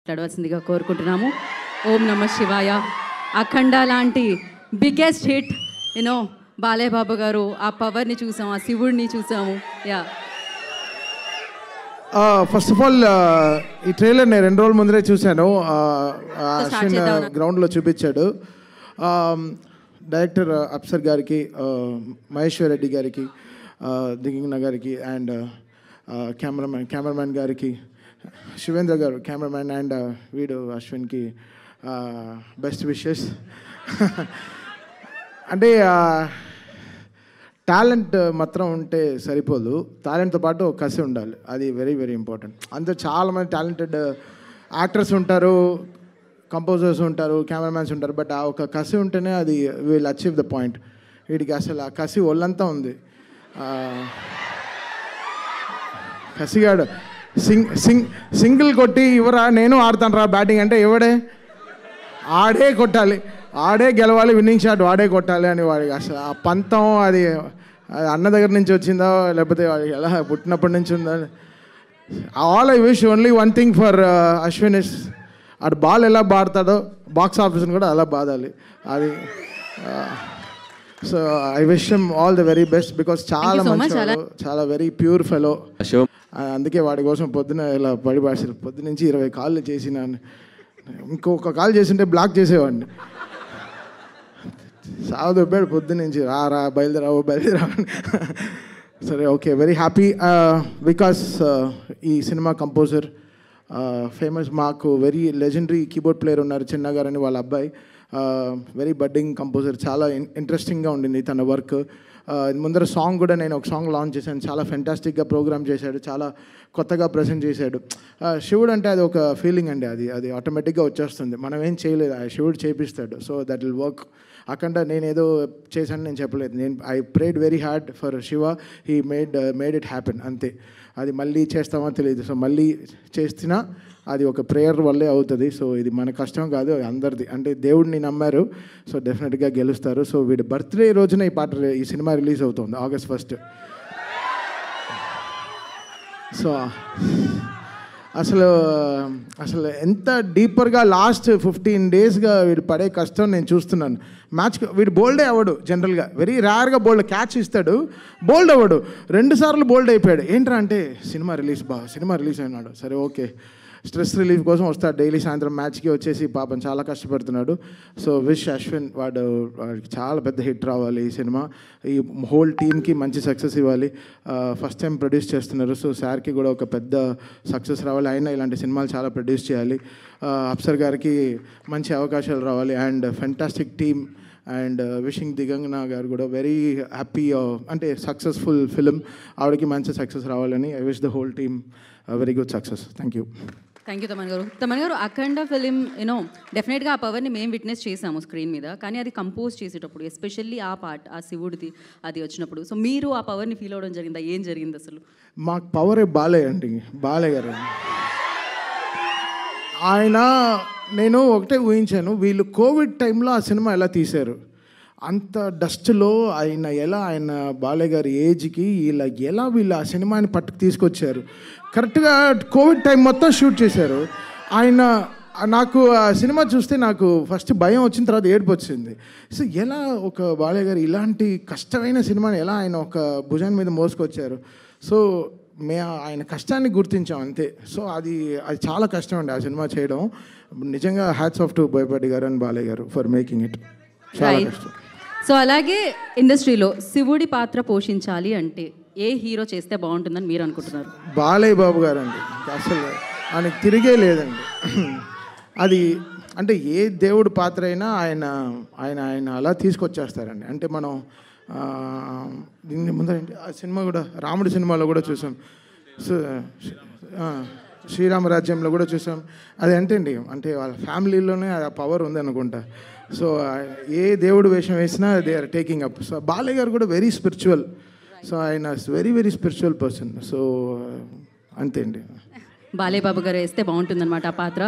మాట్లాడవలసిందిగా కోరుకుంటున్నాము. ఓం నమ శివాయ. అఖండ లాంటి బిగ్గెస్ట్ హిట్ బాలయ్య బాబు గారు ఆ పవర్ని చూసాము, ఆ శివుడిని చూసాము. యా ఫస్ట్ ఆఫ్ ఆల్ ఈ ట్రైలర్ నేను 2 రోజుల ముందరే చూశాను. అశ్విన్ గ్రౌండ్లో చూపించాడు. డైరెక్టర్ అప్సర్ గారికి, మహేశ్వర్ రెడ్డి గారికి, దిగింగ్న గారికి అండ్ కెమెరామ్యాన్ గారికి, శివేంద్ర గారు కెమెరామ్యాన్ అండ్ వీడు అశ్విన్కి బెస్ట్ విషెస్. అంటే టాలెంట్ మాత్రం ఉంటే సరిపోదు, టాలెంట్తో పాటు కసి ఉండాలి. అది వెరీ వెరీ ఇంపార్టెంట్. అంతే చాలామంది టాలెంటెడ్ యాక్టర్స్ ఉంటారు, కంపోజర్స్ ఉంటారు, కెమెరామ్యాన్స్ ఉంటారు, బట్ ఆ ఒక కసి ఉంటేనే అది విల్ అచీవ్ ద పాయింట్. వీడికి అసలు ఆ కసి ఒళ్ళంతా ఉంది. కసిగాడు సింగిల్ కొట్టి ఇవరా నేను ఆడతాను రా బ్యాటింగ్ అంటే ఎవడే ఆడే కొట్టాలి, ఆడే గెలవాలి, విన్నింగ్ షాట్ వాడే కొట్టాలి అని వాడికి అసలు ఆ పంతం అది అన్న దగ్గర నుంచి వచ్చిందో లేకపోతే వాడికి ఎలా పుట్టినప్పటి నుంచి ఉందో. All I wish only one thing for Ashwin is అటు బాల్ ఎలా బాడతాడో బాక్స్ ఆఫీస్ని కూడా అలా బాదాలి. అది so I wish him all the very best because చాలా మంచి, చాలా వెరీ ప్యూర్ ఫెలో. అందుకే వాడి కోసం పొద్దున ఇలా పడిపాడారు. పొద్దు నుంచి 20 కాళ్ళు చేసిన, ఇంకొక కాల్ చేసింటే బ్లాక్ చేసేవాడిని. సాగు దొబ్బాడు పొద్దు నుంచి, రా బయలుదేరా. సరే ఓకే, వెరీ హ్యాపీ బికాస్ ఈ సినిమా కంపోజర్ ఫేమస్, మాకు వెరీ లెజెండరీ కీబోర్డ్ ప్లేయర్ ఉన్నారు చిన్న గారు అని, వాళ్ళ అబ్బాయి వెరీ బడ్డింగ్ కంపోజర్. చాలా ఇంట్రెస్టింగ్గా ఉండింది తన వర్క్. ముందర సాంగ్ కూడా నేను ఒక సాంగ్ లాంచ్ చేశాను, చాలా ఫెంటాస్టిక్గా ప్రోగ్రామ్ చేశాడు, చాలా కొత్తగా ప్రజెంట్ చేశాడు. శివుడు అంటే అది ఒక ఫీలింగ్ అండి, అది ఆటోమేటిక్గా వచ్చేస్తుంది, మనం ఏం చేయలేదు, ఆ శివుడు చేపిస్తాడు. So that will work. అక్కడ నేను ఏదో చేశాను నేను చెప్పలేదు, I prayed very hard for Shiva, he made it happen అంతే. అది మళ్ళీ చేస్తామో తెలియదు, సో మళ్ళీ చేస్తున్నా అది ఒక ప్రేయర్ వల్లే అవుతుంది. సో ఇది మన కష్టం కాదు, అందరిది. అంటే దేవుడిని నమ్మారు, సో డెఫినెట్గా గెలుస్తారు. సో వీడి బర్త్డే రోజున ఈ సినిమా రిలీజ్ అవుతుంది August 1. సో అసలు ఎంత డీపర్గా లాస్ట్ 15 డేస్గా వీడు పడే కష్టం నేను చూస్తున్నాను. వీడు బోల్డే అవ్వడు జనరల్గా, వెరీ రేర్గా బోల్డ్ క్యాచ్ ఇస్తాడు, బోల్డ్ అవ్వడు. 2 సార్లు బోల్డ్ అయిపోయాడు. ఏంట్రా అంటే సినిమా రిలీజ్ అయినాడు. సరే ఓకే, స్ట్రెస్ రిలీఫ్ కోసం వస్తాడు డైలీ సాయంత్రం మ్యాచ్కి వచ్చేసి, పాపం చాలా కష్టపడుతున్నాడు. సో విష్ అశ్విన్, వాడికి చాలా పెద్ద హిట్ రావాలి ఈ సినిమా, ఈ హోల్ టీమ్కి మంచి సక్సెస్ ఇవ్వాలి. ఫస్ట్ టైం ప్రొడ్యూస్ చేస్తున్నారు, సో సార్కి కూడా ఒక పెద్ద సక్సెస్ రావాలి. అయినా ఇలాంటి సినిమాలు చాలా ప్రొడ్యూస్ చేయాలి. అప్సర్ గారికి మంచి అవకాశాలు రావాలి and fantastic team. And wishing Digangana గారు కూడా వెరీ హ్యాపీ, అంటే సక్సెస్ఫుల్ ఫిలిం, ఆవిడకి మంచి సక్సెస్ రావాలని I wish the whole team very good success. Thank you Thaman గారు. అఖండ ఫిలిం డెఫినెట్గా ఆ పవర్ని మేము విట్నెస్ చేసాము స్క్రీన్ మీద, కానీ అది కంపోజ్ చేసేటప్పుడు ఎస్పెషల్లీ ఆ పార్ట్, ఆ శివుడిది అది వచ్చినప్పుడు, సో మీరు ఆ పవర్ని ఫీల్ అవ్వడం జరిగిందా? ఏం జరిగింది అసలు? మాకు పవరే బాలయ్య గారు. నేను ఒకటే ఊహించాను, వీళ్ళు కోవిడ్ టైంలో ఆ సినిమా ఎలా తీశారు, అంత డస్ట్లో ఆయన బాలయ్య గారి ఏజ్కి వీళ్ళు ఆ సినిమాని పట్టుకు తీసుకొచ్చారు. కరెక్ట్గా కోవిడ్ టైం మొత్తం షూట్ చేశారు. నాకు ఆ సినిమా చూస్తే నాకు ఫస్ట్ భయం వచ్చిన తర్వాత ఏడుపు వచ్చింది. సో ఎలా ఒక బాలయ్య గారు ఇలాంటి కష్టమైన సినిమాని ఎలా ఆయన ఒక భుజాన్ని మీద మోసుకొచ్చారు. సో ఆయన కష్టాన్ని గుర్తించాం అంతే. సో అది చాలా కష్టం అండి ఆ సినిమా చేయడం. నిజంగా హ్యాట్స్ ఆఫ్ టు బోయపాటి గారు అండ్ బాలయ్య గారు ఫర్ మేకింగ్ ఇట్. చాలా కష్టం. సో అలాగే ఇండస్ట్రీలో శివుడి పాత్ర పోషించాలి అంటే ఏ హీరో చేస్తే బాగుంటుందని మీరు అనుకుంటున్నారు? బాలయ్య బాబు గారు అండి, అసలు ఆయనకి తిరిగే లేదండి. అది అంటే ఏ దేవుడి పాత్ర అయినా ఆయన అలా తీసుకొచ్చేస్తారండి. అంటే మనం దీన్ని ముందరేంటి ఆ సినిమా కూడా రాముడి సినిమాలో కూడా చూసాం, శ్రీరామరాజ్యంలో కూడా చూసాం. అది అంటే వాళ్ళ ఫ్యామిలీలోనే ఆ పవర్ ఉందనుకుంటా. సో ఏ దేవుడు వేషం వేసినా they are taking up. So Balayya గారు కూడా వెరీ స్పిరిచువల్, సో ఆయన very very spiritual person. So అంతే అండి, బాలయ్య బాబు గారు వేస్తే బాగుంటుందన్నమాట ఆ పాత్ర.